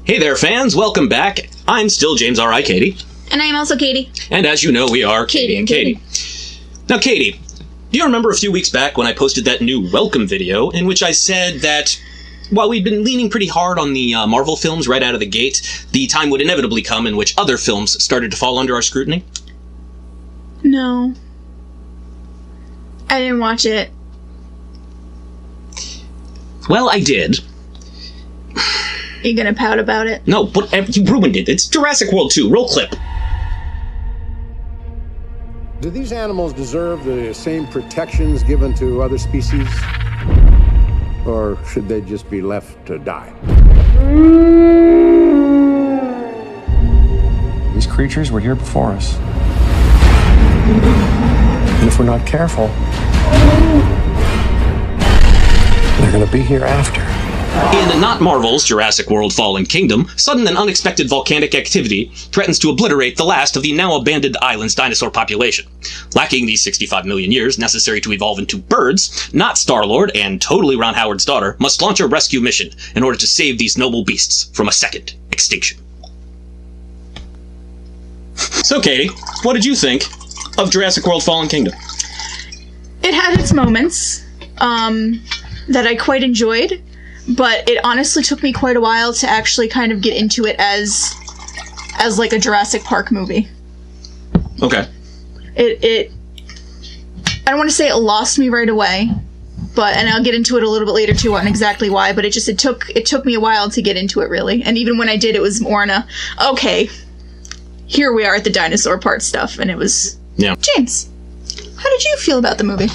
Hey there, fans. Welcome back. I'm still James R.I. Cady. And I'm also Cady. And as you know, we are Cady and Cady. Now, Cady, do you remember a few weeks back when I posted that new welcome video in which I said that while we'd been leaning pretty hard on the Marvel films right out of the gate, the time would inevitably come in which other films started to fall under our scrutiny? No. I didn't watch it. Well, I did. You gonna pout about it? No, but you ruined it. It's Jurassic World 2. Roll clip. Do these animals deserve the same protections given to other species? Or should they just be left to die? These creatures were here before us. And if we're not careful, they're gonna be here after. In not Marvel's Jurassic World Fallen Kingdom, sudden and unexpected volcanic activity threatens to obliterate the last of the now abandoned island's dinosaur population. Lacking the 65 million years necessary to evolve into birds, not Star-Lord and totally Ron Howard's daughter must launch a rescue mission in order to save these noble beasts from a second extinction. So, Cady, what did you think of Jurassic World Fallen Kingdom? It had its moments that I quite enjoyed. But it honestly took me quite a while to actually kind of get into it as like a Jurassic Park movie. Okay. I don't want to say it lost me right away, and I'll get into it a little bit later too on exactly why, but it took me a while to get into it really. And even when I did, it was more in okay, here we are at the dinosaur part stuff, and it was... Yeah. James, how did you feel about the movie?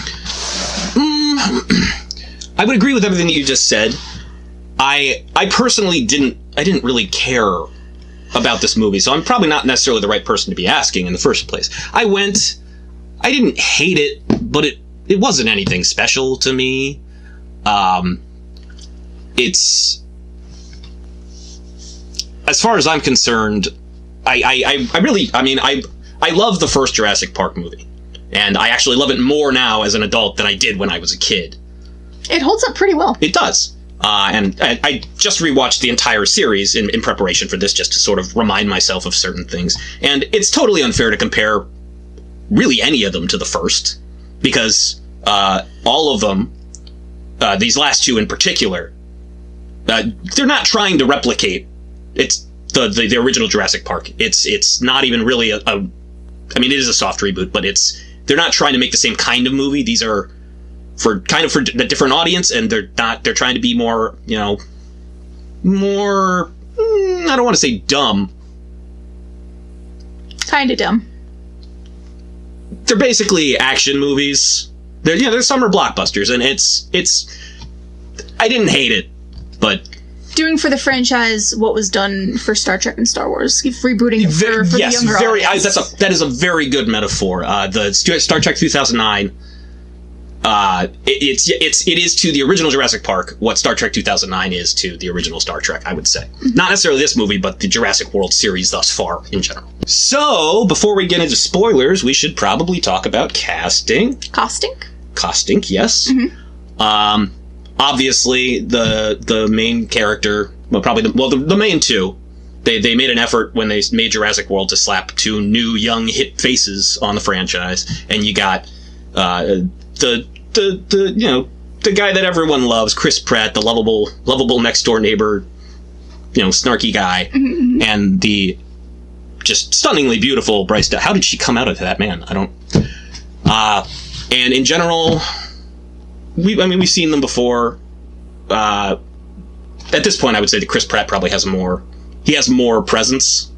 I would agree with everything that you just said. I personally didn't really care about this movie, so I'm probably not necessarily the right person to be asking in the first place. I didn't hate it, but it wasn't anything special to me. It's, as far as I'm concerned, I love the first Jurassic Park movie, and I actually love it more now as an adult than I did when I was a kid. It holds up pretty well. It does. And I just rewatched the entire series in preparation for this, just to sort of remind myself of certain things. And it's totally unfair to compare really any of them to the first, because all of them, these last two in particular, they're not trying to replicate the original Jurassic Park. It's not even really it is a soft reboot, but they're not trying to make the same kind of movie. These are for a different audience, and they're trying to be more, I don't want to say dumb. Kind of dumb. They're basically action movies. They're summer blockbusters, and I didn't hate it, but... Doing for the franchise what was done for Star Trek and Star Wars. Rebooting for the younger audience. That is a very good metaphor. The Star Trek 2009... it is to the original Jurassic Park what Star Trek 2009 is to the original Star Trek, I would say. Mm-hmm. Not necessarily this movie, but the Jurassic World series thus far in general. So, before we get into spoilers, we should probably talk about casting. Costing, yes. Mm-hmm. Obviously, the main character, the main two, they made an effort when they made Jurassic World to slap two new young hit faces on the franchise, and you got the guy that everyone loves, Chris Pratt, the lovable next door neighbor, snarky guy, mm-hmm. and the just stunningly beautiful Bryce Dallas. How did she come out of that, man? I don't. And in general, we've seen them before. At this point, I would say that Chris Pratt probably has more presence.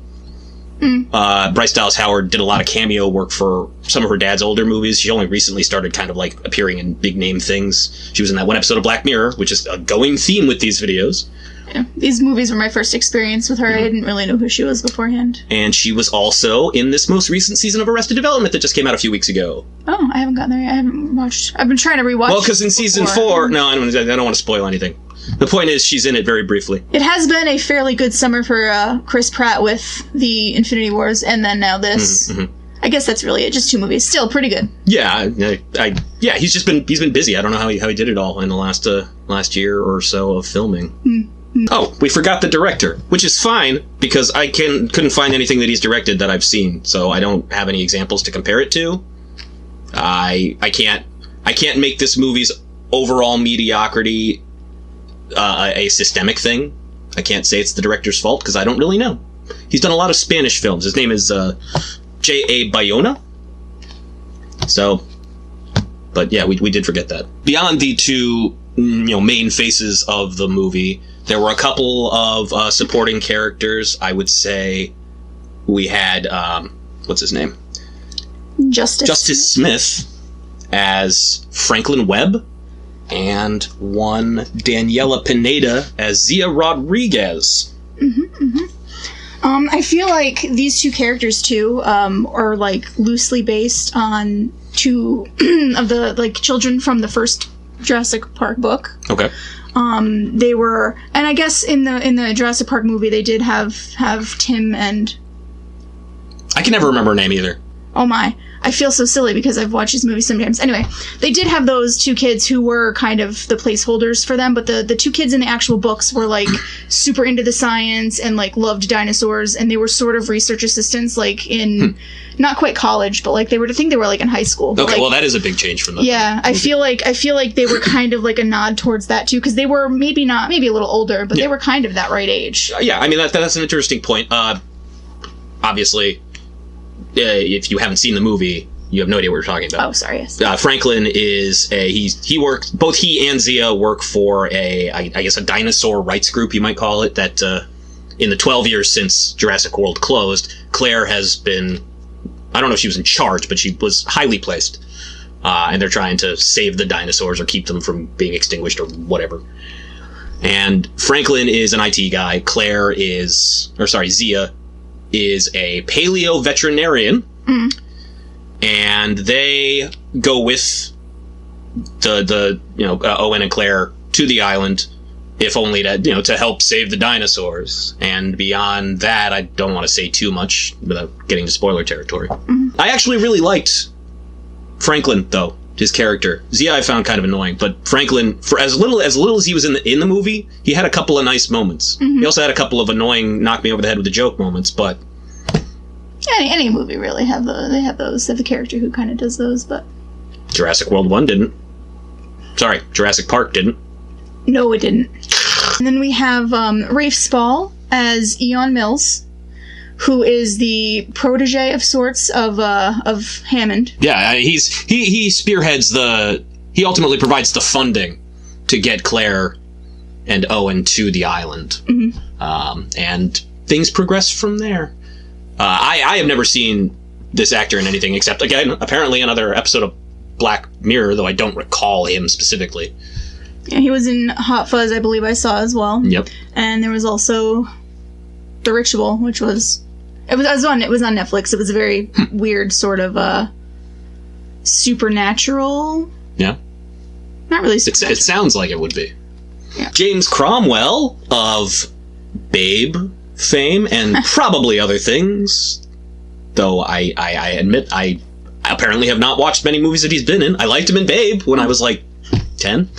Bryce Dallas Howard did a lot of cameo work for some of her dad's older movies. She only recently started kind of like appearing in big name things. She was in that one episode of Black Mirror, which is a going theme with these videos. Yeah, these movies were my first experience with her. Mm-hmm. I didn't really know who she was beforehand. And she was also in this most recent season of Arrested Development that just came out a few weeks ago. Oh, I haven't gotten there yet. I haven't watched. I've been trying to rewatch. Well, because in season 4, no, I don't want to spoil anything. The point is, she's in it very briefly. It has been a fairly good summer for Chris Pratt with the Infinity Wars, and then now this. Mm-hmm. I guess that's really it. Just 2 movies. Still pretty good. Yeah, he's been busy. I don't know how he did it all in the last year or so of filming. Oh, we forgot the director, which is fine because I couldn't find anything that he's directed that I've seen, so I don't have any examples to compare it to. I can't make this movie's overall mediocrity a systemic thing. I can't say it's the director's fault because I don't really know. He's done a lot of Spanish films. His name is J.A. Bayona. So, but yeah, we did forget that. Beyond the two main faces of the movie, there were a couple of supporting characters. I would say we had what's his name? Justice Smith as Franklin Webb, and one Daniela Pineda as Zia Rodriguez. I feel like these two characters too are like loosely based on two of the like children from the first Jurassic Park book. Okay. They were, and I guess in the Jurassic Park movie they did have Tim and. I can never remember her name either. Oh my. I feel so silly because I've watched these movies sometimes. Anyway, they did have those two kids who were kind of the placeholders for them, but the two kids in the actual books were like super into the science and like loved dinosaurs, and they were sort of research assistants like in not quite college, but like I think they were like in high school. Okay, like, well that is a big change from the yeah, I feel like they were kind of like a nod towards that too, because they were maybe a little older, but they were kind of that right age. Yeah, I mean that's an interesting point. Obviously, if you haven't seen the movie, you have no idea what we're talking about. Oh, sorry. Yes. Franklin is he works, both he and Zia work for I guess a dinosaur rights group, you might call it, that in the 12 years since Jurassic World closed, Claire has been, I don't know if she was in charge, but she was highly placed. And they're trying to save the dinosaurs or keep them from being extinguished or whatever. And Franklin is an IT guy. Zia is a paleo veterinarian, and they go with the Owen and Claire to the island, if only to help save the dinosaurs. And beyond that, I don't want to say too much without getting to spoiler territory. I actually really liked Franklin, though, his character. Zia I found kind of annoying, but Franklin, for as little as he was in the movie, he had a couple of nice moments. He also had a couple of annoying knock me over the head with a joke moments, but any movie really have the character who kind of does those, but Jurassic World 1 didn't. Sorry, Jurassic Park didn't. No, it didn't. And then we have Rafe Spall as ELI Mills, who is the protege of sorts of Hammond. Yeah, he spearheads he ultimately provides the funding to get Claire and Owen to the island. And things progress from there. I have never seen this actor in anything except, again, apparently another episode of Black Mirror, though I don't recall him specifically. Yeah, he was in Hot Fuzz, I believe I saw as well. Yep. And there was also The Ritual, which was on Netflix. It was a very weird sort of supernatural. Yeah. Not really supernatural. It sounds like it would be. Yeah. James Cromwell of Babe fame and probably other things, though I admit I apparently have not watched many movies that he's been in. I liked him in Babe when I was like 10.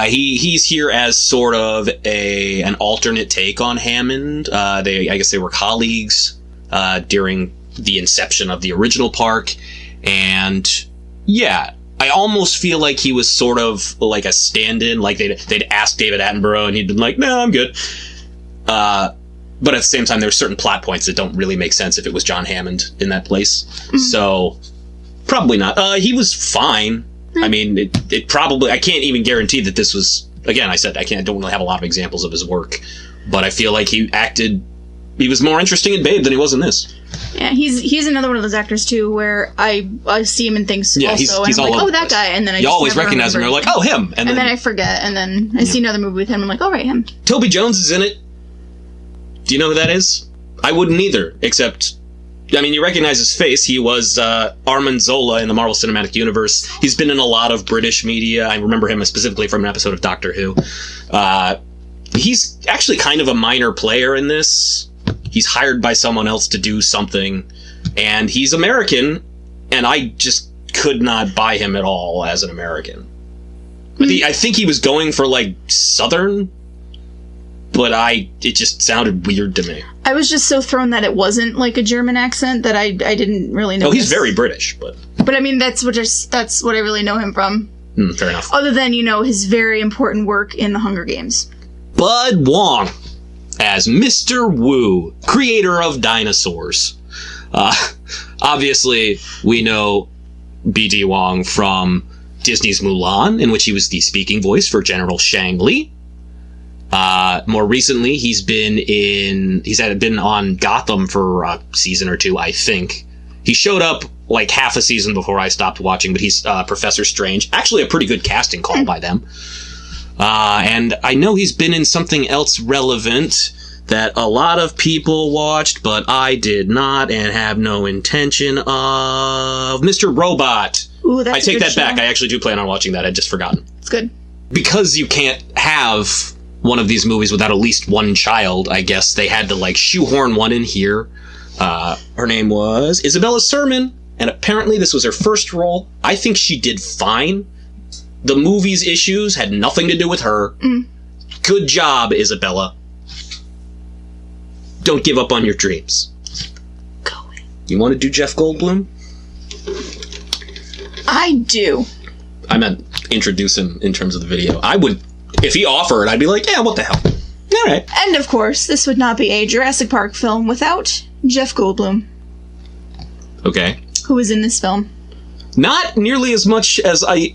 He's here as sort of an alternate take on Hammond. I guess they were colleagues during the inception of the original park, and yeah, I almost feel like he was sort of like a stand-in. Like they'd asked David Attenborough, and he'd been like, "No, I'm good." But at the same time, there are certain plot points that don't really make sense if it was John Hammond in that place. So probably not. He was fine. I mean, it probably, I can't even guarantee that this was, again, I don't really have a lot of examples of his work, but I feel like he was more interesting in Babe than he was in this. Yeah, he's another one of those actors too, where I see him in things also, he's and I'm like, all oh, that guy, and then I always recognize him, and you're like, oh, him! And then I forget, and then I see another movie with him, I'm like, oh, right, him. Toby Jones is in it. Do you know who that is? I wouldn't either, except, I mean, you recognize his face. He was Armand Zola in the Marvel Cinematic Universe. He's been in a lot of British media. I remember him specifically from an episode of Doctor Who. He's actually kind of a minor player in this. He's hired by someone else to do something, and he's American, and I just could not buy him at all as an American. I think he was going for, like, Southern but it just sounded weird to me. I was just so thrown that it wasn't like a German accent that I didn't really know. Oh, he's very British, but I mean that's what I really know him from. Fair enough. Other than his very important work in the Hunger Games. Bud Wong as Mr. Wu, creator of dinosaurs. Obviously, we know B.D. Wong from Disney's Mulan, in which he was the speaking voice for General Shang Li. More recently, he's been on Gotham for a season or two, I think. He showed up like half a season before I stopped watching, but he's Professor Strange. Actually, a pretty good casting call by them. And I know he's been in something else relevant that a lot of people watched, but I did not and have no intention of. Mr. Robot. Ooh, that's I take a good that show. back. I actually do plan on watching that. I'd just forgotten. It's good. Because you can't have one of these movies without at least one child, I guess they had to like shoehorn one in here. Her name was Isabella Sermon, and apparently this was her first role. I think she did fine. The movie's issues had nothing to do with her. Good job, Isabella. Don't give up on your dreams. Go away. You want to do Jeff Goldblum? I do. I meant introduce him in terms of the video. I would, if he offered, I'd be like, yeah, what the hell? All right. And of course, this would not be a Jurassic Park film without Jeff Goldblum, Okay. who was in this film. Not nearly as much as I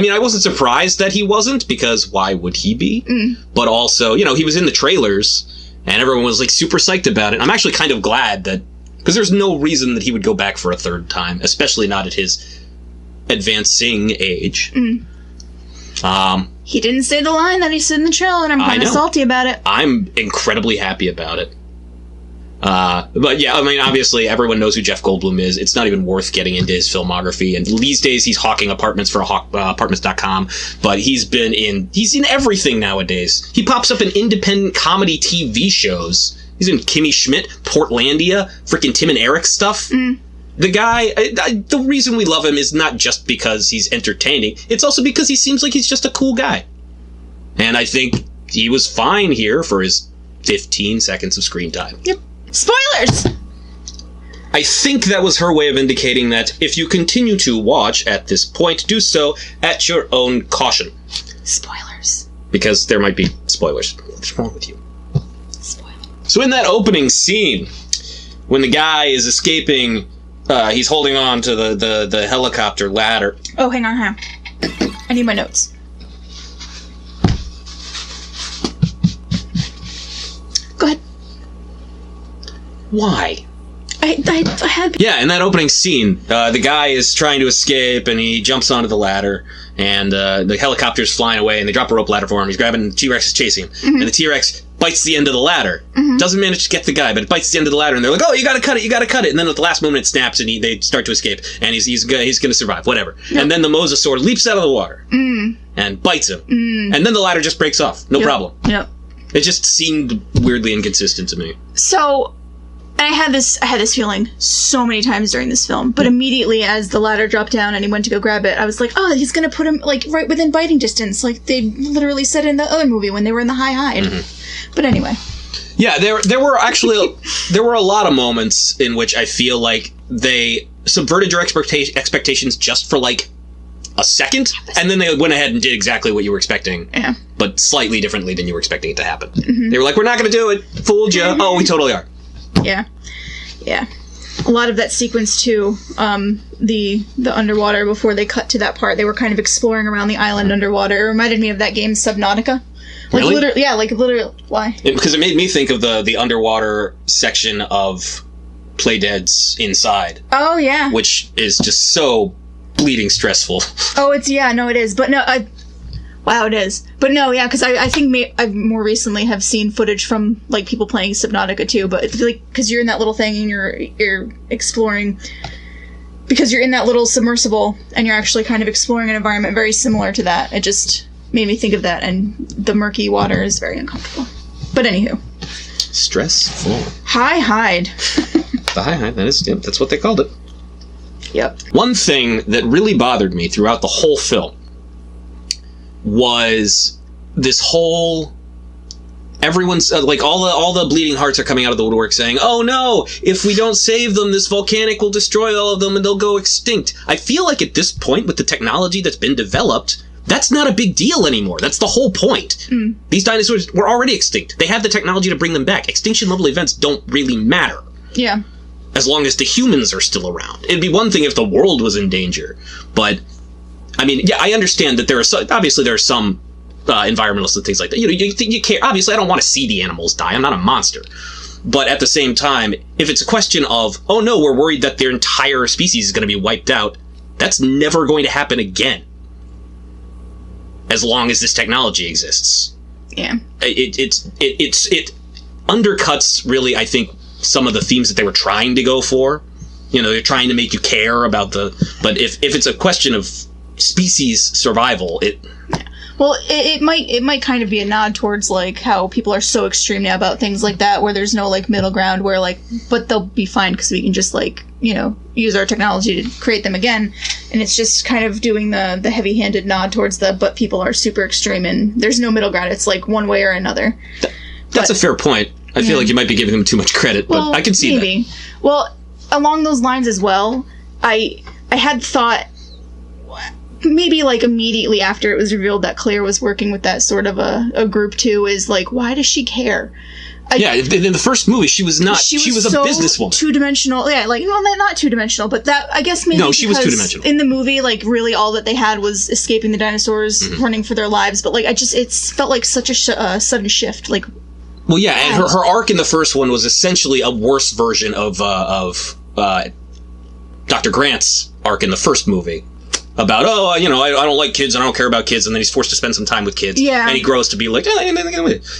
mean, I wasn't surprised that he wasn't, because why would he be? But also, he was in the trailers, and everyone was like super psyched about it. I'm actually kind of glad that, because there's no reason that he would go back for a third time, especially not at his advancing age. He didn't say the line that he said in the trailer, and I'm kind of know. salty about it. I'm incredibly happy about it. But yeah, I mean, obviously everyone knows who Jeff Goldblum is. It's not even worth getting into his filmography. And these days he's hawking apartments for apartments.com, but he's in everything nowadays. He pops up in independent comedy TV shows. He's in Kimmy Schmidt, Portlandia, freaking Tim and Eric stuff. The guy, the reason we love him is not just because he's entertaining. It's also because he seems like he's just a cool guy. And I think he was fine here for his 15 seconds of screen time. Yep. Spoilers! I think that was her way of indicating that if you continue to watch at this point, do so at your own caution. Spoilers. Because there might be spoilers. What's wrong with you? Spoilers. So in that opening scene, when the guy is escaping, he's holding on to the helicopter ladder. Oh, hang on. I need my notes. Go ahead. Why? I had... Yeah, in that opening scene, the guy is trying to escape, and he jumps onto the ladder, and the helicopter's flying away, and they drop a rope ladder for him. He's grabbing, the T-Rex is chasing him, and the T-Rex bites the end of the ladder. Doesn't manage to get the guy, but it bites the end of the ladder, and they're like, oh, you gotta cut it, and then at the last moment it snaps, and they start to escape, and he's gonna survive, whatever. Yep. And then the mosasaur leaps out of the water, and bites him, and then the ladder just breaks off. No problem. Yep. It just seemed weirdly inconsistent to me. So... I had this feeling so many times during this film, but immediately as the ladder dropped down and he went to go grab it, I was like, oh, he's gonna put him, like, right within biting distance, like they literally said in the other movie when they were in the high hide. But anyway. Yeah, there were actually, there were a lot of moments in which I feel like they subverted your expectations just for, like, a second, and then they went ahead and did exactly what you were expecting. Yeah. But slightly differently than you were expecting it to happen. They were like, we're not gonna do it, fooled you. Oh, we totally are. Yeah. A lot of that sequence too, the underwater, before they cut to that part, they were kind of exploring around the island underwater. It reminded me of that game Subnautica. Like really? Literally, why? Because it made me think of the underwater section of Playdead's Inside. Oh yeah. Which is just so bleeding stressful. Oh, it is. But no, wow, it is. But no, yeah, because I think I more recently have seen footage from, like, people playing Subnautica too, but it's like, because you're in that little thing and you're exploring, because you're in that little submersible and you're actually kind of exploring an environment very similar to that. It just made me think of that, and the murky water is very uncomfortable. But anywho. Stressful. High hide. The high hide, that's what they called it. Yep. One thing that really bothered me throughout the whole film was this whole everyone's like all the bleeding hearts are coming out of the woodwork saying, "Oh no, if we don't save them, this volcanic will destroy all of them and they'll go extinct." I feel like at this point, with the technology that's been developed, that's not a big deal anymore. That's the whole point. These dinosaurs were already extinct. They have the technology to bring them back. Extinction level events don't really matter. Yeah. As long as the humans are still around. It'd be one thing if the world was in danger, but I mean, yeah, I understand that there are some environmentalists and things like that. You care. Obviously, I don't want to see the animals die. I'm not a monster. But at the same time, if it's a question of, oh no, we're worried that their entire species is going to be wiped out, that's never going to happen again. As long as this technology exists. Yeah. It undercuts, really, I think, some of the themes that they were trying to go for. They're trying to make you care about but if it's a question of species survival, well, it might kind of be a nod towards like how people are so extreme now about things like that, where there's no like middle ground, where like, but they'll be fine because we can just like use our technology to create them again, and it's just kind of doing the heavy-handed nod towards but people are super extreme and there's no middle ground. It's like one way or another. That's a fair point. I feel like you might be giving them too much credit, but I can see maybe. That. Well, along those lines as well, I had thought, maybe like immediately after it was revealed that Claire was working with that sort of a group too, is like, why does she care? In the first movie, she was not. She was so a businesswoman. Two-dimensional. Yeah, like, well, not two-dimensional, but that, I guess maybe. No, she was two-dimensional. In the movie, like, really all that they had was escaping the dinosaurs, running for their lives, but like, it felt like such a sudden shift. Like, well, yeah, and her arc in the first one was essentially a worse version of Dr. Grant's arc in the first movie. About, I don't like kids and I don't care about kids, and then he's forced to spend some time with kids. Yeah. And he grows to be like,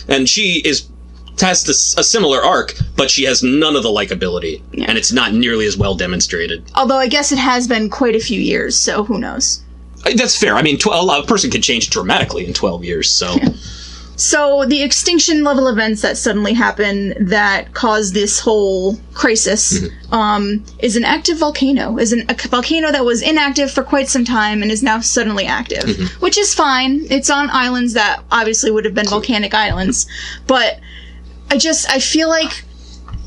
and she has a similar arc, but she has none of the likability, and it's not nearly as well demonstrated. Although I guess it has been quite a few years, so who knows? That's fair. I mean, a person can change dramatically in 12 years, so... Yeah. So the extinction level events that suddenly happen that cause this whole crisis is an active volcano. Is a volcano that was inactive for quite some time and is now suddenly active, which is fine. It's on islands that obviously would have been volcanic islands, but I feel like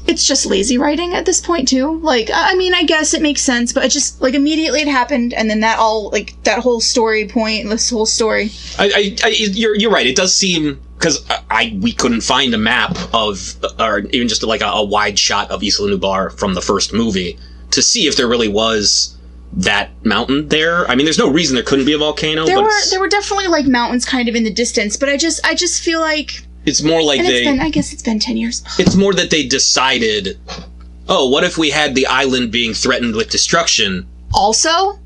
it's just lazy writing at this point too. Like, I mean, I guess it makes sense, but it just like immediately it happened, and then that whole story point, this whole story. You're right. It does seem, because we couldn't find a map of, or even just like a wide shot of Isla Nublar from the first movie to see if there really was that mountain there. I mean, there's no reason there couldn't be a volcano. There were definitely like mountains kind of in the distance, but I just feel like. It's more like I guess it's been 10 years. It's more that they decided, what if we had the island being threatened with destruction? Also,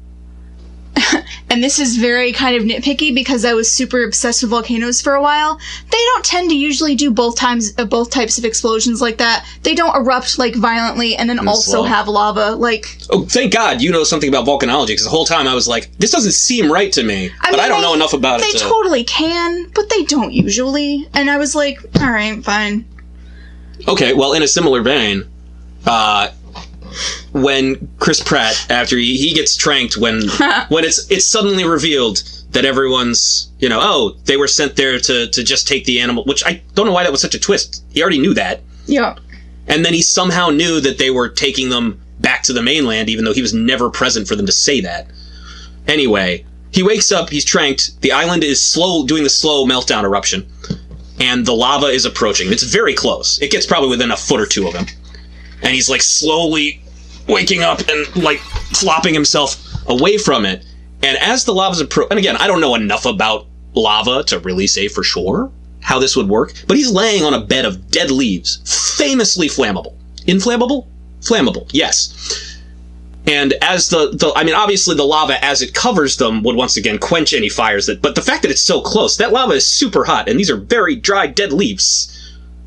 and this is very kind of nitpicky because I was super obsessed with volcanoes for a while, they don't tend to usually do both types of explosions like that. They don't erupt like violently and then also slow. Have lava like... Oh, thank God you know something about volcanology, because the whole time I was like, this doesn't seem right to me, but I don't know enough about it. They totally can, but they don't usually. And I was like, alright, fine. Okay, well, in a similar vein, when Chris Pratt, after he gets tranked, when it's suddenly revealed that everyone's, they were sent there to just take the animal, which I don't know why that was such a twist. He already knew that. Yeah. And then he somehow knew that they were taking them back to the mainland, even though he was never present for them to say that. Anyway, he wakes up, he's tranked, the island is doing the slow meltdown eruption, and the lava is approaching. It's very close. It gets probably within a foot or two of him. And he's like slowly waking up and like flopping himself away from it. And as the lava's and again, I don't know enough about lava to really say for sure how this would work, but he's laying on a bed of dead leaves, famously flammable. Inflammable? Flammable, yes. And as obviously the lava, as it covers them, would once again quench any fires but the fact that it's so close, that lava is super hot, and these are very dry dead leaves.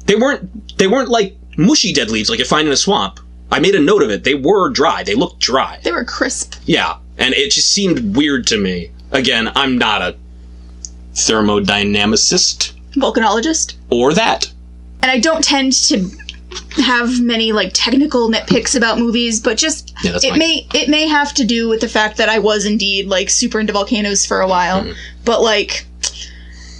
They weren't like mushy dead leaves like you find in a swamp. I made a note of it. They were dry. They looked dry. They were crisp. Yeah, and it just seemed weird to me. Again, I'm not a thermodynamicist. Volcanologist. Or that. And I don't tend to have many like technical nitpicks about movies, but just it may have to do with the fact that I was indeed like super into volcanoes for a while. But like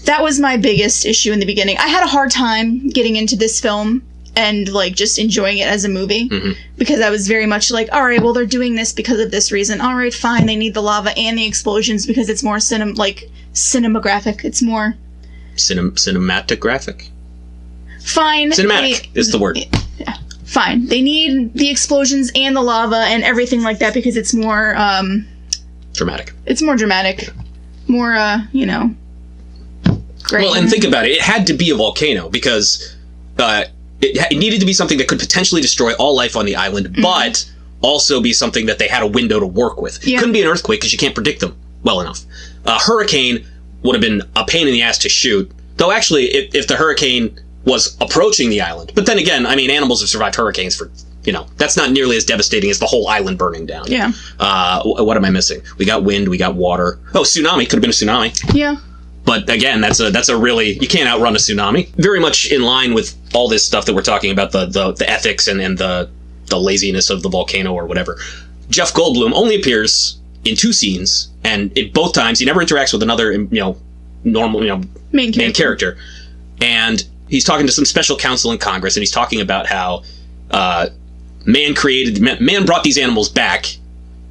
that was my biggest issue in the beginning. I had a hard time getting into this film and, like, just enjoying it as a movie. Because I was very much like, all right, well, they're doing this because of this reason. All right, fine, they need the lava and the explosions because it's more cinematographic. It's more... Cinematographic? Fine. Cinematic is the word. Yeah, fine. They need the explosions and the lava and everything like that because it's more, dramatic. It's more dramatic. More, great. Well, and think about it. It had to be a volcano because... It needed to be something that could potentially destroy all life on the island, but also be something that they had a window to work with. It couldn't be an earthquake because you can't predict them well enough. A hurricane would have been a pain in the ass to shoot, though actually, if the hurricane was approaching the island. But then again, I mean, animals have survived hurricanes for, that's not nearly as devastating as the whole island burning down. Yeah. What am I missing? We got wind, we got water. Oh, tsunami. Could have been a tsunami. Yeah. But again, that's a really, you can't outrun a tsunami. Very much in line with all this stuff that we're talking about, the ethics and the laziness of the volcano or whatever. Jeff Goldblum only appears in 2 scenes, and in both times he never interacts with another, normal, main character. And he's talking to some special counsel in Congress, and he's talking about how man brought these animals back,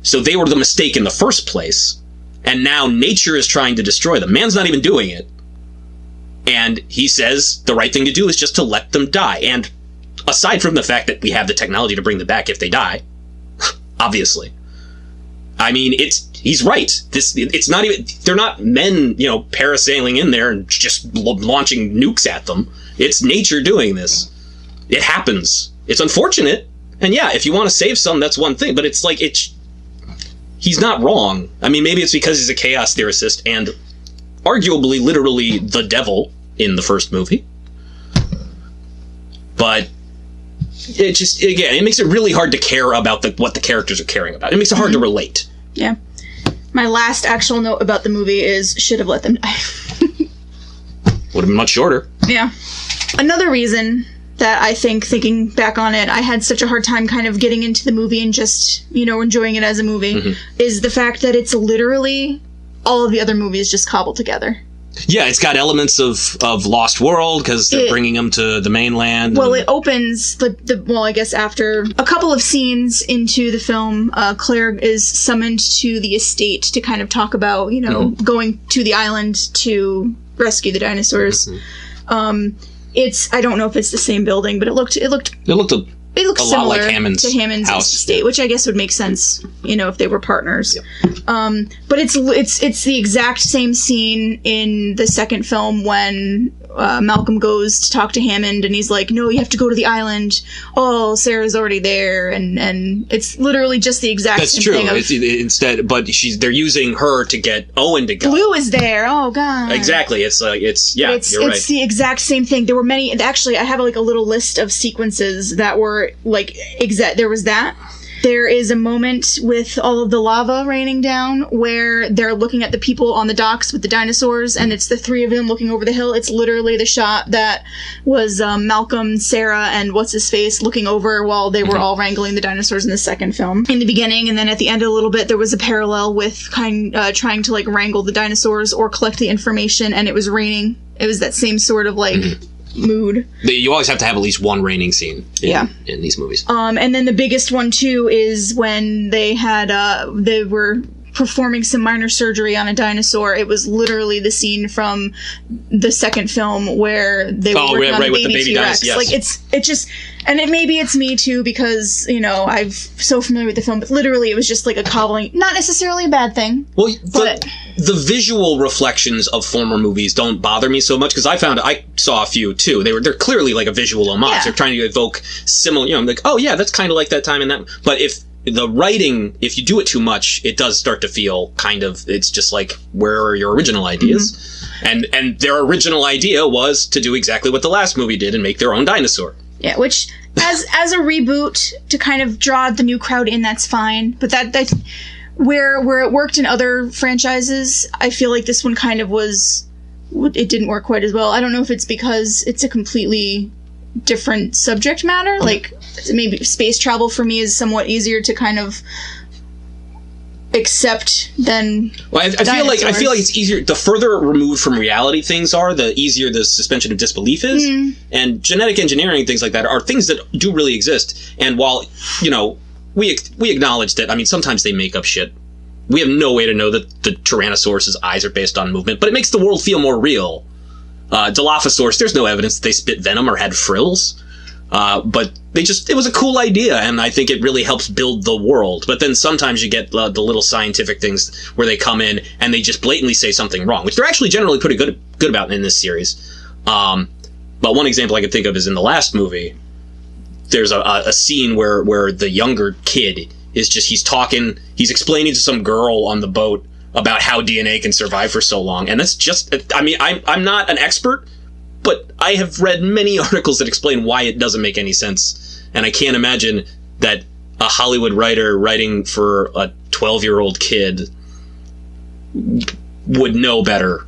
so they were the mistake in the first place. And now nature is trying to destroy them. Man's not even doing it. And he says the right thing to do is just to let them die. And aside from the fact that we have the technology to bring them back if they die, obviously. I mean, he's right. It's not even, they're not men, parasailing in there and just launching nukes at them. It's nature doing this. It happens. It's unfortunate. And yeah, if you want to save some, that's one thing. But it's like, he's not wrong. I mean, maybe it's because he's a chaos theorist and arguably, literally, the devil in the first movie. But it makes it really hard to care about what the characters are caring about. It makes it hard to relate. Yeah. My last actual note about the movie is, should have let them die. Would have been much shorter. Yeah. Another reason that I think, thinking back on it, I had such a hard time kind of getting into the movie and just, enjoying it as a movie, is the fact that it's literally all of the other movies just cobbled together. Yeah, it's got elements of Lost World, because they're bringing them to the mainland. Well, it opens, I guess after a couple of scenes into the film, Claire is summoned to the estate to kind of talk about, going to the island to rescue the dinosaurs. I don't know if it's the same building, but it looked similar lot like Hammond's to Hammond's house. estate, which I guess would make sense, if they were partners. Yep. But it's the exact same scene in the second film when Malcolm goes to talk to Hammond, and he's like, "No, you have to go to the island. Oh, Sarah's already there," and it's literally just the exact same thing. That's true. But they're using her to get Owen to go. Blue is there. Oh God. Exactly. You're right. It's the exact same thing. There were many. Actually, I have a little list of sequences that were there was that. There is a moment with all of the lava raining down where they're looking at the people on the docks with the dinosaurs, and it's the 3 of them looking over the hill. It's literally the shot that was Malcolm, Sarah, and what's-his-face looking over while they were all wrangling the dinosaurs in the second film. In the beginning, and then at the end a little bit, there was a parallel with trying to wrangle the dinosaurs or collect the information, and it was raining. It was that same sort of mood. You always have to have at least one raining scene in these movies. And then the biggest one too is when they were performing some minor surgery on a dinosaur. It was literally the scene from the second film where they were working on the baby T-Rex. Yes. It just, and maybe it's me too because, I'm so familiar with the film, but literally it was just like a cobbling, not necessarily a bad thing. Well, the visual reflections of former movies don't bother me so much because I saw a few too. They're clearly like a visual homage. Yeah. They're trying to evoke similar, I'm like, oh yeah, that's kind of like that time and that. But if the writing, if you do it too much, it does start to feel it's just like, where are your original ideas? And their original idea was to do exactly what the last movie did and make their own dinosaur. Yeah, which as a reboot to kind of draw the new crowd in, that's fine. But that where it worked in other franchises, I feel like this one kind of it didn't work quite as well. I don't know if it's because it's a completely different subject matter. Like maybe space travel for me is somewhat easier to kind of accept than Well, I feel like it's easier. The further removed from reality things are, the easier the suspension of disbelief is. And genetic engineering and things like that are things that do really exist. And while we acknowledge that, I mean, sometimes they make up shit. We have no way to know that the Tyrannosaurus's eyes are based on movement, but it makes the world feel more real. Dilophosaurus, there's no evidence that they spit venom or had frills. But it was a cool idea, and I think it really helps build the world. But then sometimes you get the little scientific things where they come in and they just blatantly say something wrong, which they're actually generally pretty good about in this series. But one example I could think of is in the last movie. There's a scene where the younger kid is he's explaining to some girl on the boat about how DNA can survive for so long, and that's just, I mean, I'm not an expert, but I have read many articles that explain why it doesn't make any sense. And I can't imagine that a Hollywood writer writing for a 12-year-old kid would know better.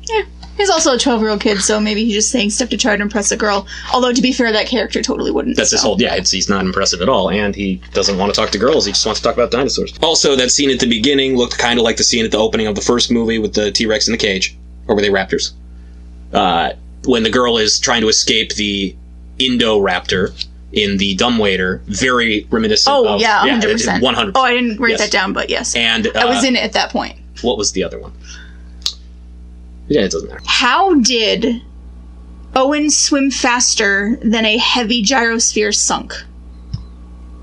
Yeah. He's also a 12-year-old kid, so maybe he's just saying stuff to try to impress a girl. Although, to be fair, that character totally wouldn't. That's his whole, he's not impressive at all, and he doesn't want to talk to girls, he just wants to talk about dinosaurs. Also, that scene at the beginning looked kind of like the scene at the opening of the first movie with the T-Rex in the cage. Or were they raptors? When the girl is trying to escape the Indoraptor in the dumbwaiter, very reminiscent of... Oh, yeah, 100%. 100%. Oh, I didn't write that down, but yes. And I was in it at that point. What was the other one? Yeah, it doesn't matter. How did Owen swim faster than a heavy gyrosphere sunk?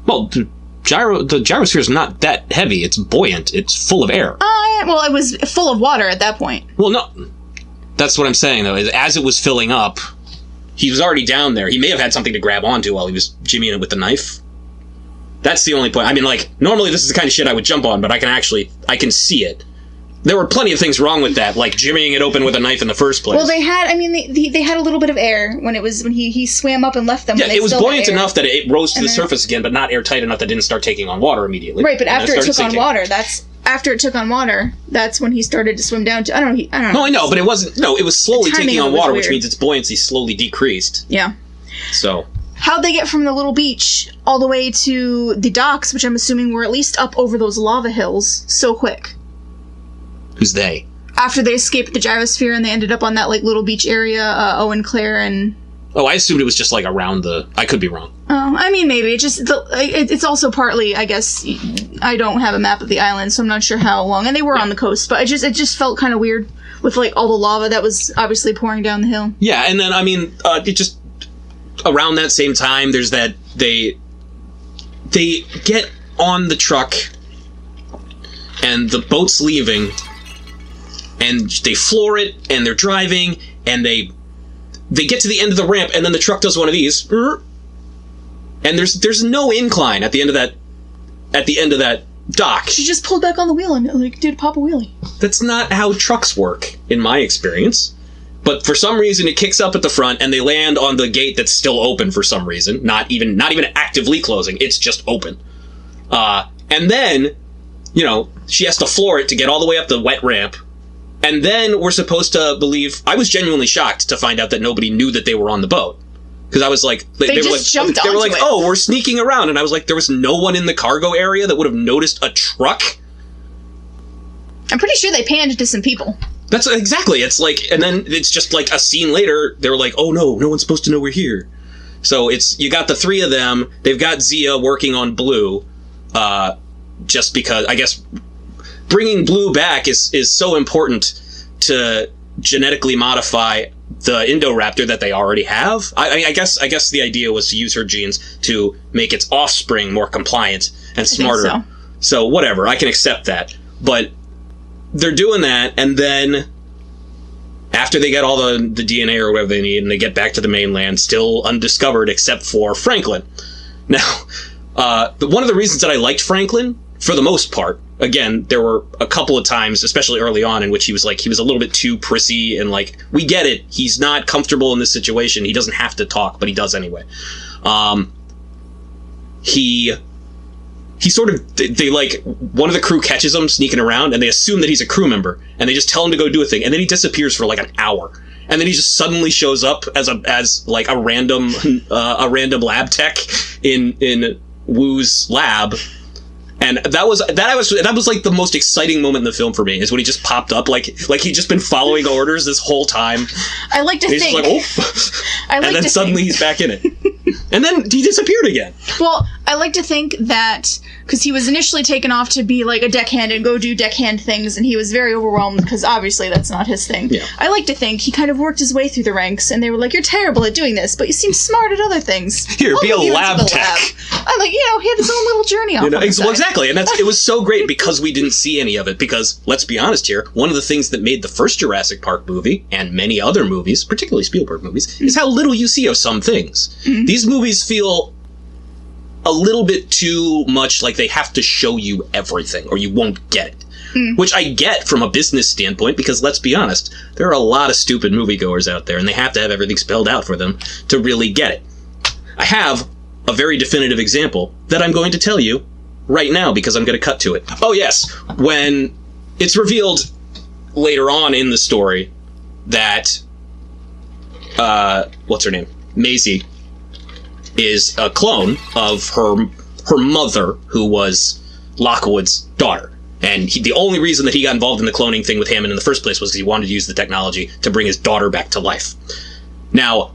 Well, the gyrosphere is not that heavy. It's buoyant. It's full of air. Well, it was full of water at that point. Well, no. That's what I'm saying, though, is as it was filling up, he was already down there. He may have had something to grab onto while he was jimmying it with the knife. That's the only point. I mean, like, normally this is the kind of shit I would jump on, but I can see it. There were plenty of things wrong with that, like jimmying it open with a knife in the first place. Well, they had a little bit of air when he swam up and left them. Yeah, it was buoyant enough that it rose to the surface again, but not airtight enough that it didn't start taking on water immediately. Right, but after it took on water, that's when he started to swim down to, I don't know. No, I know, but it wasn't, no, it was slowly taking on water, which means its buoyancy slowly decreased. Yeah. So. How'd they get from the little beach all the way to the docks, which I'm assuming were at least up over those lava hills, so quick? Who's they? After they escaped the gyrosphere and they ended up on that like little beach area, Owen, Claire, and... Oh, I assumed it was just like around the... I could be wrong. Oh, I mean, maybe. It's also partly, I guess, I don't have a map of the island, so I'm not sure how long. And they were on the coast, but it just felt kind of weird with like all the lava that was obviously pouring down the hill. Yeah, and then, I mean, it just... Around that same time, there's that... They get on the truck, and the boat's leaving... And they floor it, and they're driving, and they get to the end of the ramp, and then the truck does one of these, and there's no incline at the end of that dock. She just pulled back on the wheel and like did pop a wheelie. That's not how trucks work, in my experience. But for some reason, it kicks up at the front, and they land on the gate that's still open for some reason, not even actively closing. It's just open, and then, she has to floor it to get all the way up the wet ramp. And then we're supposed to believe... I was genuinely shocked to find out that nobody knew that they were on the boat. Because I was like... They were like, oh, we're sneaking around. And I was like, there was no one in the cargo area that would have noticed a truck? I'm pretty sure they panned to some people. That's exactly. It's like... And then it's just like a scene later, they were like, oh no one's supposed to know we're here. So you got the three of them. They've got Zia working on Blue. Just because, I guess... Bringing Blue back is so important to genetically modify the Indoraptor that they already have. I guess the idea was to use her genes to make its offspring more compliant and smarter. I think so whatever, I can accept that. But they're doing that, and then after they get all the DNA or whatever they need, and they get back to the mainland, still undiscovered except for Franklin. Now, one of the reasons that I liked Franklin, for the most part, again, there were a couple of times, especially early on, in which he was a little bit too prissy, and like, we get it, he's not comfortable in this situation, he doesn't have to talk, but he does anyway. He sort of, they like, one of the crew catches him sneaking around, and they assume that he's a crew member, and they just tell him to go do a thing, and then he disappears for like an hour. And then he just suddenly shows up as a random lab tech in Wu's lab. And that was like the most exciting moment in the film for me, is when he just popped up like he'd just been following orders this whole time. I like to think. He's just like, oh. And then suddenly he's back in it. And then he disappeared again. Well, I like to think that, because he was initially taken off to be like a deckhand and go do deckhand things, and he was very overwhelmed because obviously that's not his thing. Yeah. I like to think he kind of worked his way through the ranks, and they were like, "You're terrible at doing this, but you seem smart at other things. Here, be a lab tech." I like, he had his own little journey off. Well, exactly, and it was so great because we didn't see any of it. Because let's be honest here, one of the things that made the first Jurassic Park movie and many other movies, particularly Spielberg movies, is how little you see of some things. Mm-hmm. These movies feel a little bit too much like they have to show you everything or you won't get it. Which I get from a business standpoint, because let's be honest, there are a lot of stupid moviegoers out there and they have to have everything spelled out for them to really get it. I have a very definitive example that I'm going to tell you right now because I'm going to cut to it. Oh yes, when it's revealed later on in the story that what's her name? Maisie is a clone of her mother, who was Lockwood's daughter. And the only reason that he got involved in the cloning thing with Hammond in the first place was because he wanted to use the technology to bring his daughter back to life. Now,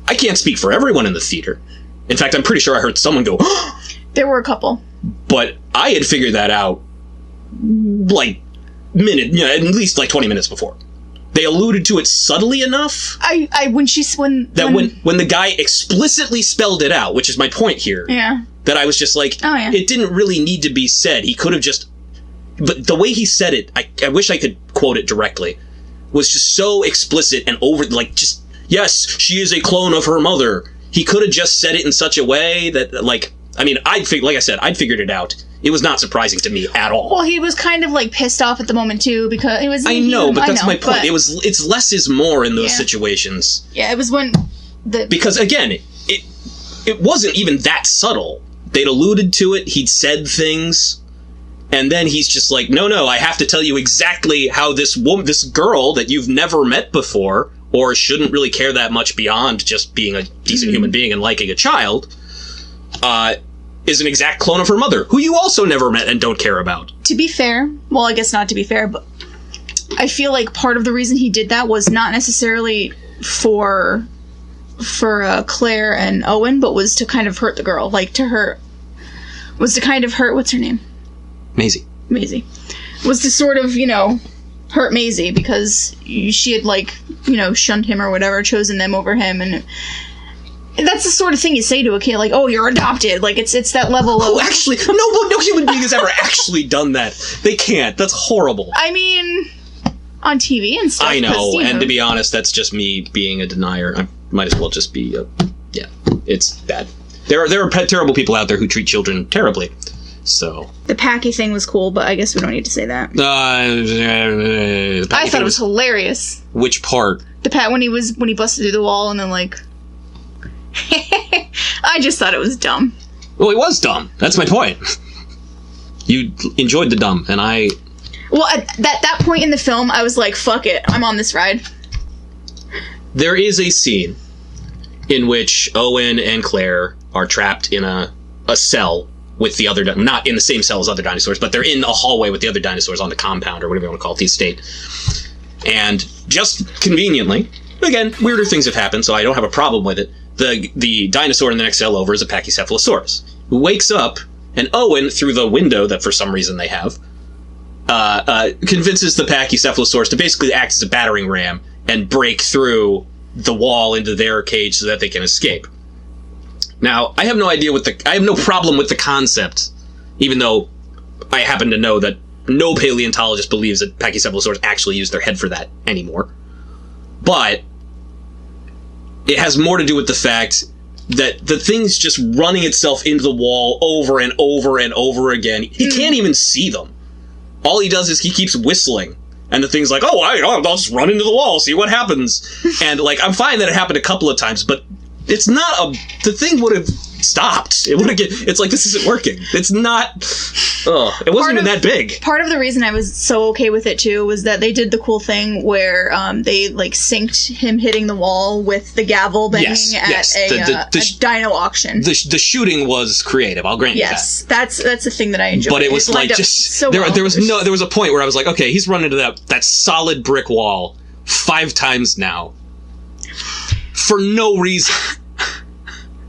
I can't speak for everyone in the theater. In fact, I'm pretty sure I heard someone go, There were a couple. But I had figured that out like at least like 20 minutes before. They alluded to it subtly enough. When the guy explicitly spelled it out, which is my point here. Yeah. That I was just like, it didn't really need to be said. He could have just, but the way he said it, I wish I could quote it directly, was just so explicit and over, like, just, yes, she is a clone of her mother. He could have just said it in such a way that, like, I mean, I'd figured it out. It was not surprising to me at all. Well, he was kind of like pissed off at the moment too, because it was. I know, but that's my point. It's less is more in those situations. Yeah, it was when because again, it wasn't even that subtle. They'd alluded to it. He'd said things, and then he's just like, no, I have to tell you exactly how this girl that you've never met before, or shouldn't really care that much beyond just being a decent human being and liking a child, is an exact clone of her mother, who you also never met and don't care about. To be fair, well, I guess not to be fair, but I feel like part of the reason he did that was not necessarily for Claire and Owen, but was to kind of hurt the girl. Like, was to kind of hurt, what's her name? Maisie. Was to sort of, hurt Maisie, because she had, like, shunned him or whatever, chosen them over him, and that's the sort of thing you say to a kid, like, "Oh, you're adopted." Like, it's that level of. Oh, actually, no human being has ever actually done that. They can't. That's horrible. I mean, on TV and stuff. I know, and to be honest, that's just me being a denier. I might as well just be. It's bad. There are terrible people out there who treat children terribly. So the Packy thing was cool, but I guess we don't need to say that. I thought it was hilarious. Which part? When he busted through the wall and then like. I just thought it was dumb. Well, it was dumb. That's my point. You enjoyed the dumb, and I... Well, at that point in the film, I was like, fuck it, I'm on this ride. There is a scene in which Owen and Claire are trapped in a cell with the other... Not in the same cell as other dinosaurs, but they're in a hallway with the other dinosaurs on the compound, or whatever you want to call it, the estate. And just conveniently, again, weirder things have happened, so I don't have a problem with it. The dinosaur in the next cell over is a Pachycephalosaurus, who wakes up, and Owen, through the window that for some reason they have, convinces the Pachycephalosaurus to basically act as a battering ram and break through the wall into their cage so that they can escape. Now, I have no problem with the concept, even though I happen to know that no paleontologist believes that Pachycephalosaurus actually used their head for that anymore. But it has more to do with the fact that the thing's just running itself into the wall over and over and over again. He can't even see them. All he does is he keeps whistling. And the thing's like, I'll just run into the wall, see what happens. And, like, I'm fine that it happened a couple of times, but it's not the thing would have stopped. It would have it's like, this isn't working. It's not, it wasn't even that big. Part of the reason I was so okay with it too was that they did the cool thing where they like synced him hitting the wall with the gavel banging a dino auction. The shooting was creative. I'll grant you that. Yes, that's the thing that I enjoyed. But it was like just so there was a point where I was like, okay, he's running into that solid brick wall 5 times now for no reason.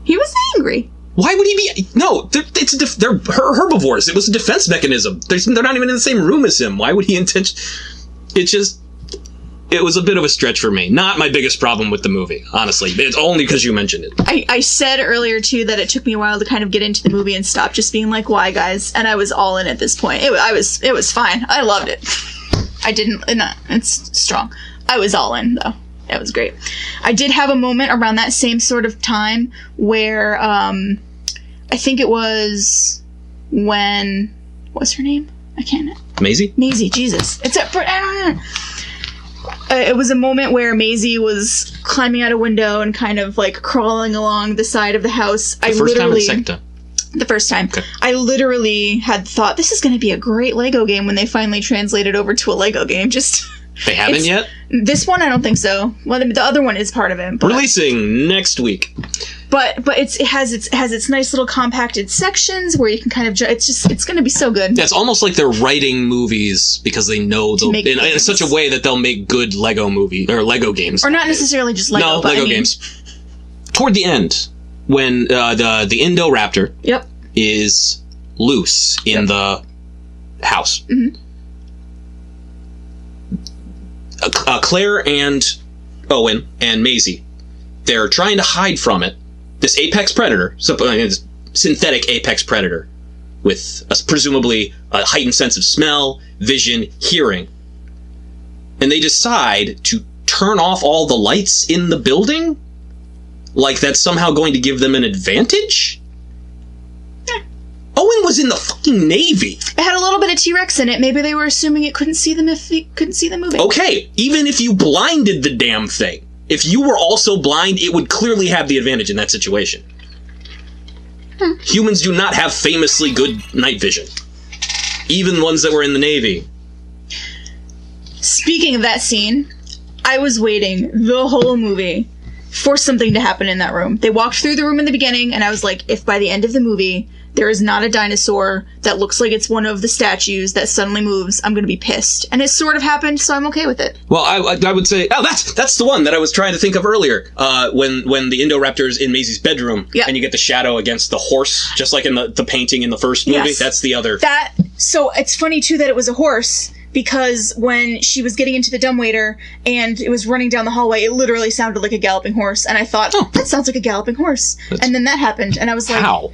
He was angry. Why would he be? No, they're herbivores. It was a defense mechanism. They're not even in the same room as him. Why would he It was a bit of a stretch for me. Not my biggest problem with the movie, honestly. It's only because you mentioned it. I said earlier, too, that it took me a while to kind of get into the movie and stop just being like, why, guys? And I was all in at this point. It was fine. I loved it. I didn't... it's strong. I was all in, though. It was great. I did have a moment around that same sort of time where, I think it was when... What's her name? I can't... Maisie? Maisie, Jesus. I don't know. It was a moment where Maisie was climbing out a window and kind of like crawling along the side of the house. The first time or the second time? The first time. Okay. I literally had thought, this is going to be a great Lego game when they finally translated over to a Lego game. They haven't yet? This one, I don't think so. Well, the other one is part of it. But, releasing next week. But it has its nice little compacted sections where you can kind of it's going to be so good. Yeah, it's almost like they're writing movies because they know in such a way that they'll make good Lego movie or Lego games, or not necessarily just Lego. No, Lego games. Toward the end, when the Indoraptor is loose in the house, Claire and Owen and Maisie, they're trying to hide from it. This apex predator, this synthetic apex predator, with presumably a heightened sense of smell, vision, hearing. And they decide to turn off all the lights in the building? Like that's somehow going to give them an advantage? Owen was in the fucking Navy. It had a little bit of T-Rex in it. Maybe they were assuming it couldn't see them if it couldn't see them moving. Okay, even if you blinded the damn thing. If you were also blind, it would clearly have the advantage in that situation. Humans do not have famously good night vision. Even ones that were in the Navy. Speaking of that scene, I was waiting the whole movie for something to happen in that room. They walked through the room in the beginning, and I was like, if by the end of the movie there is not a dinosaur that looks like it's one of the statues that suddenly moves, I'm going to be pissed. And it sort of happened, so I'm okay with it. Well, I would say, that's the one that I was trying to think of earlier. When the Indoraptor's in Maisie's bedroom, and you get the shadow against the horse, just like in the painting in the first movie. Yes. That's the other. So it's funny, too, that it was a horse, because when she was getting into the dumbwaiter and it was running down the hallway, it literally sounded like a galloping horse. And I thought, that sounds like a galloping horse. And then that happened, and I was like... How?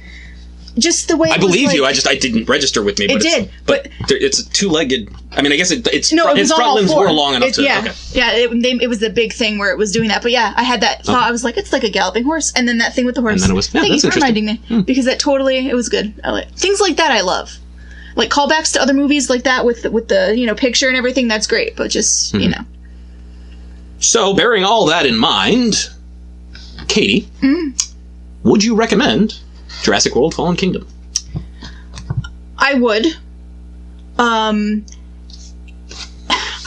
Just the way I believe you. I didn't register with me. But it's a two-legged. I mean, I guess its front limbs were long enough to. Yeah, it was the big thing where it was doing that. But yeah, I had that thought. I was like, it's like a galloping horse, and then that thing with the horse. And then it was. Yeah, thank you for reminding me because it was good. I like things like that. I love like callbacks to other movies like that with the picture and everything. That's great, but just So, bearing all that in mind, Cady, would you recommend Jurassic World: Fallen Kingdom? I would.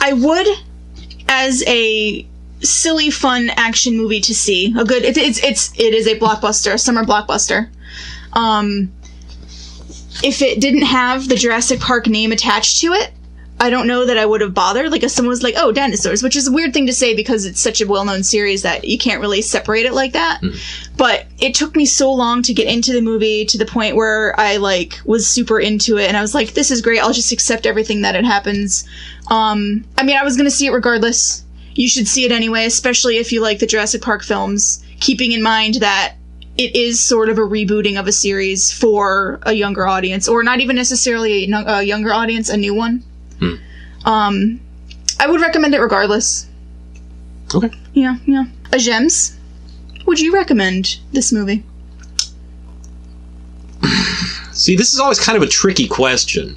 I would, as a silly, fun action movie to see. A good. It is a blockbuster, a summer blockbuster. If it didn't have the Jurassic Park name attached to it, I don't know that I would have bothered. Like if someone was like, "Oh, dinosaurs," which is a weird thing to say because it's such a well-known series that you can't really separate it like that. But it took me so long to get into the movie to the point where I was super into it, and I was like, "This is great. I'll just accept everything that it happens." I mean, I was gonna see it regardless. You should see it anyway, especially if you like the Jurassic Park films. Keeping in mind that it is sort of a rebooting of a series for a younger audience, or not even necessarily a younger audience, a new one. I would recommend it regardless. Okay. Yeah. Gems, would you recommend this movie? See, this is always kind of a tricky question.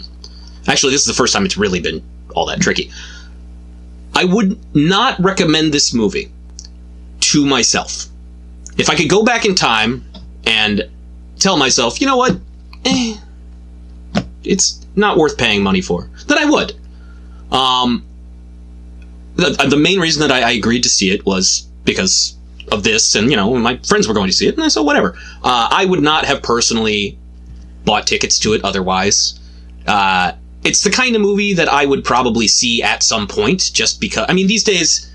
Actually, this is the first time it's really been all that tricky. I would not recommend this movie to myself. if I could go back in time and tell myself, you know what, it's not worth paying money for, then I would. The main reason that I agreed to see it was because of this, and, you know, my friends were going to see it, and so whatever. I would not have personally bought tickets to it otherwise. It's the kind of movie that I would probably see at some point, just because, I mean, these days,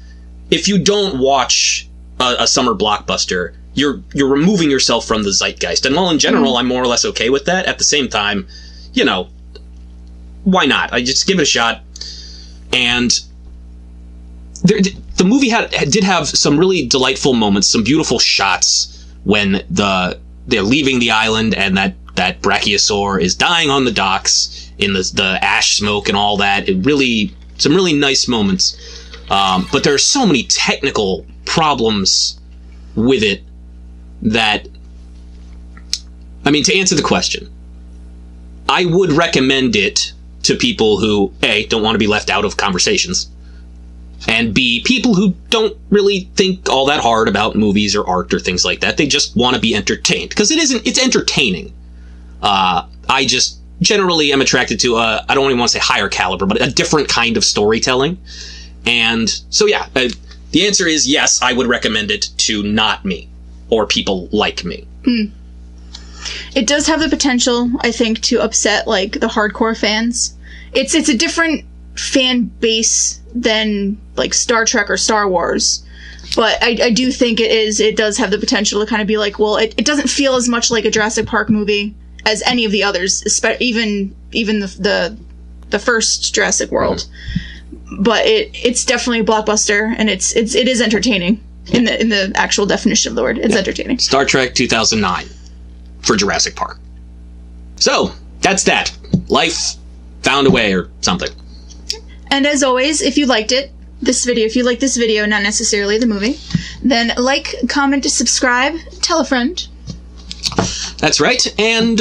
if you don't watch a summer blockbuster, you're removing yourself from the zeitgeist. And while in general, I'm more or less okay with that, at the same time, you know, why not? I just give it a shot. And the movie did have some really delightful moments, some beautiful shots when they're leaving the island and that brachiosaur is dying on the docks in the ash smoke and all that. Some really nice moments. But there are so many technical problems with it that, I mean, to answer the question, I would recommend it to people who, A, don't want to be left out of conversations, and B, people who don't really think all that hard about movies or art or things like that. They just want to be entertained, because it's entertaining. I just generally am attracted to, I don't even want to say higher caliber, but a different kind of storytelling. And so, yeah, the answer is yes, I would recommend it to not me, or people like me. It does have the potential, I think, to upset, like, the hardcore fans. It's a different fan base than, like, Star Trek or Star Wars. But I do think it does have the potential to kind of be like, well, it doesn't feel as much like a Jurassic Park movie as any of the others, even the first Jurassic World. But it's definitely a blockbuster, and it is entertaining in the actual definition of the word. It's entertaining. Star Trek 2009 for Jurassic Park. So that's that. Life found a way or something. And as always, if you liked this video, not necessarily the movie, then like, comment, subscribe, tell a friend. That's right. And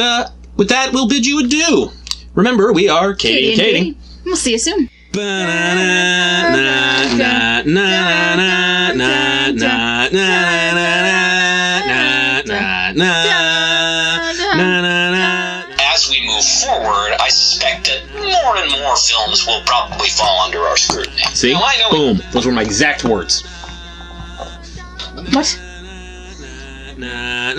with that, we'll bid you adieu. Remember, we are Cady and Cady. We'll see you soon. As we move forward, I suspect that more and more films will probably fall under our scrutiny. See? Now, I know. Boom. Those were my exact words. What? Na